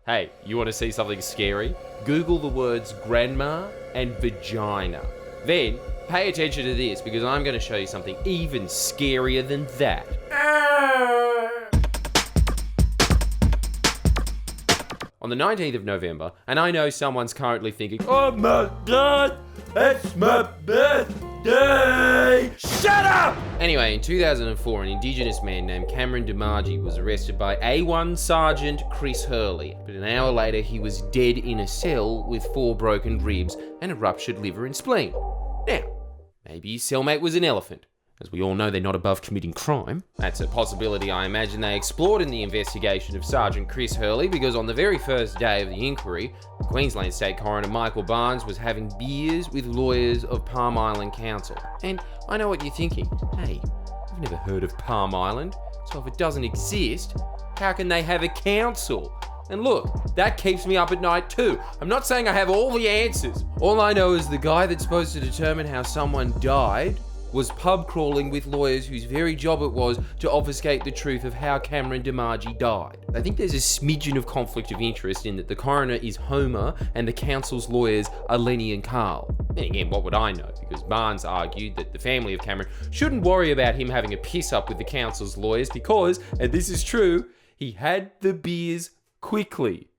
Hey, you want to see something scary? Google the words grandma and vagina. Then, pay attention to this because I'm going to show you something even scarier than that. On the 19th of November, and I know someone's currently thinking, oh my God, it's my birthday! Shut up! Anyway, in 2004, an Indigenous man named Cameron Damaji was arrested by A1 Sergeant Chris Hurley, but an hour later he was dead in a cell with 4 broken ribs and a ruptured liver and spleen. Now, maybe his cellmate was an elephant. As we all know, they're not above committing crime. That's a possibility I imagine they explored in the investigation of Sergeant Chris Hurley, because on the very first day of the inquiry, Queensland State Coroner Michael Barnes was having beers with lawyers of Palm Island Council. And I know what you're thinking. Hey, I've never heard of Palm Island, so if it doesn't exist, how can they have a council? And look, that keeps me up at night too. I'm not saying I have all the answers. All I know is the guy that's supposed to determine how someone died was pub crawling with lawyers whose very job it was to obfuscate the truth of how Cameron Damaji died. I think there's a smidgen of conflict of interest in that the coroner is Homer and the council's lawyers are Lenny and Carl. And again, what would I know? Because Barnes argued that the family of Cameron shouldn't worry about him having a piss up with the council's lawyers because, and this is true, he had the beers quickly.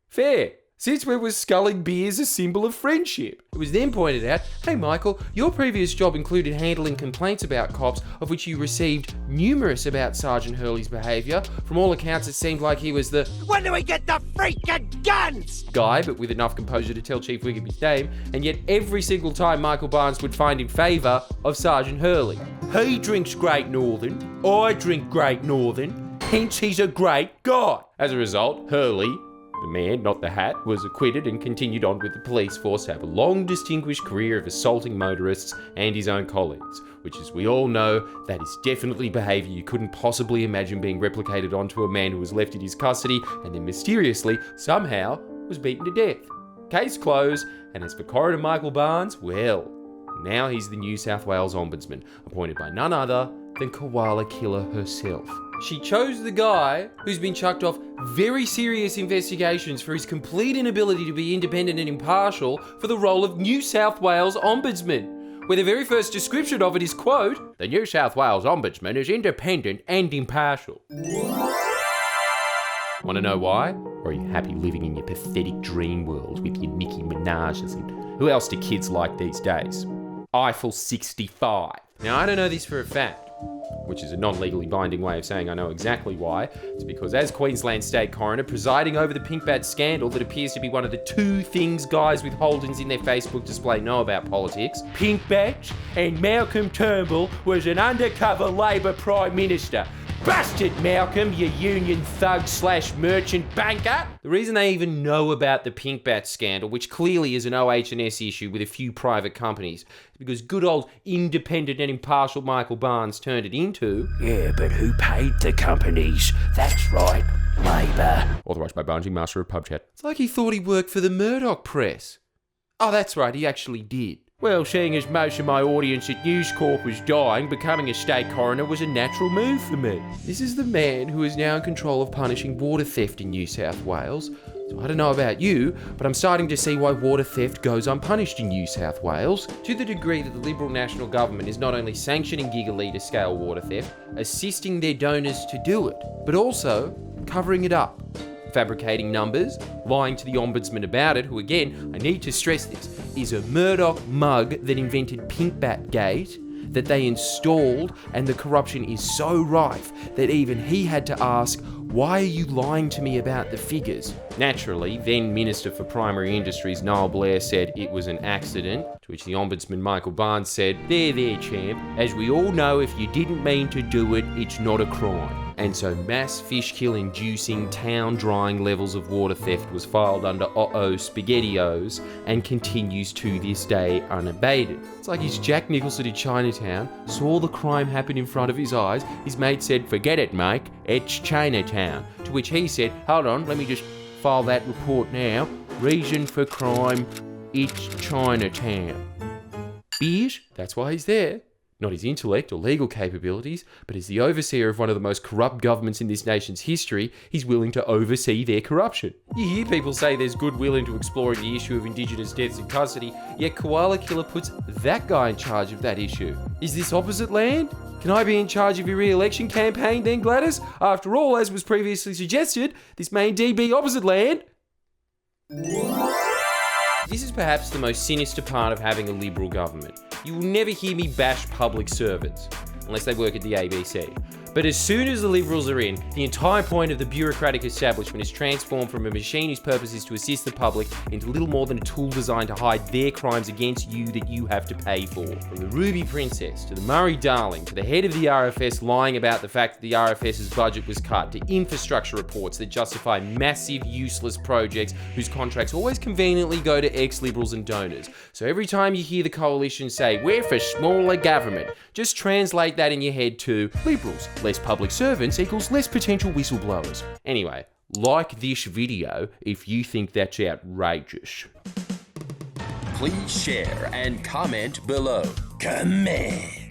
Fair. Since when was sculling beers a symbol of friendship? It was then pointed out, hey Michael, your previous job included handling complaints about cops, of which you received numerous about Sergeant Hurley's behaviour. From all accounts, it seemed like he was the "when do we get the freaking guns?" guy, but with enough composure to tell Chief Wiggaby's name, and yet every single time Michael Barnes would find in favour of Sergeant Hurley. He drinks Great Northern, I drink Great Northern, hence he's a great guy. As a result, Hurley, the man, not the hat, was acquitted and continued on with the police force to have a long distinguished career of assaulting motorists and his own colleagues, which, as we all know, that is definitely behaviour you couldn't possibly imagine being replicated onto a man who was left in his custody and then mysteriously, somehow, was beaten to death. Case closed, and as for Coroner Michael Barnes, well, now he's the New South Wales Ombudsman, appointed by none other than Koala Killer herself. She chose the guy who's been chucked off very serious investigations for his complete inability to be independent and impartial for the role of New South Wales Ombudsman, where the very first description of it is, quote, "The New South Wales Ombudsman is independent and impartial." Want to know why? Or are you happy living in your pathetic dream world with your Nicki Minaj's and who else do kids like these days? Eiffel 65. Now, I don't know this for a fact, which is a non-legally binding way of saying I know exactly why. It's because as Queensland State Coroner, presiding over the pink bat scandal that appears to be one of the 2 things guys with Holdens in their Facebook display know about politics, pink bats and Malcolm Turnbull was an undercover Labor Prime Minister. Busted, Malcolm, you union thug/merchant banker. The reason they even know about the pink bat scandal, which clearly is an OH&S issue with a few private companies, is because good old independent and impartial Michael Barnes turned it into... Yeah, but who paid the companies? That's right, Labor. Authorised by Barnsley, Master of Pub Chat. It's like he thought he worked for the Murdoch press. Oh, that's right, he actually did. Well, seeing as most of my audience at News Corp was dying, becoming a state coroner was a natural move for me. This is the man who is now in control of punishing water theft in New South Wales. So I don't know about you, but I'm starting to see why water theft goes unpunished in New South Wales, to the degree that the Liberal National Government is not only sanctioning gigalitre scale water theft, assisting their donors to do it, but also covering it up. Fabricating numbers, lying to the Ombudsman about it, who again, I need to stress this, is a Murdoch mug that invented Pinkbat Gate, that they installed, and the corruption is so rife that even he had to ask, why are you lying to me about the figures? Naturally, then Minister for Primary Industries Noel Blair said it was an accident, to which the Ombudsman Michael Barnes said, there, champ, as we all know, if you didn't mean to do it, it's not a crime. And so mass fish kill inducing town drying levels of water theft was filed under SpaghettiOs and continues to this day unabated. It's like his Jack Nicholson in Chinatown saw the crime happen in front of his eyes. His mate said, forget it, mate, it's Chinatown. To which he said, hold on, let me just file that report now. Reason for crime, it's Chinatown. Beers? That's why he's there. Not his intellect or legal capabilities, but as the overseer of one of the most corrupt governments in this nation's history, he's willing to oversee their corruption. You hear people say there's goodwill into exploring the issue of Indigenous deaths in custody, yet Koala Killer puts that guy in charge of that issue. Is this opposite land? Can I be in charge of your re-election campaign then, Gladys? After all, as was previously suggested, this may indeed be opposite land. This is perhaps the most sinister part of having a Liberal government. You will never hear me bash public servants, unless they work at the ABC. But as soon as the Liberals are in, the entire point of the bureaucratic establishment is transformed from a machine whose purpose is to assist the public into little more than a tool designed to hide their crimes against you that you have to pay for. From the Ruby Princess, to the Murray Darling, to the head of the RFS lying about the fact that the RFS's budget was cut, to infrastructure reports that justify massive useless projects whose contracts always conveniently go to ex-Liberals and donors. So every time you hear the coalition say, "We're for smaller government," just translate that in your head to Liberals. Less public servants equals less potential whistleblowers. Anyway, like this video if you think that's outrageous. Please share and comment below. Comment.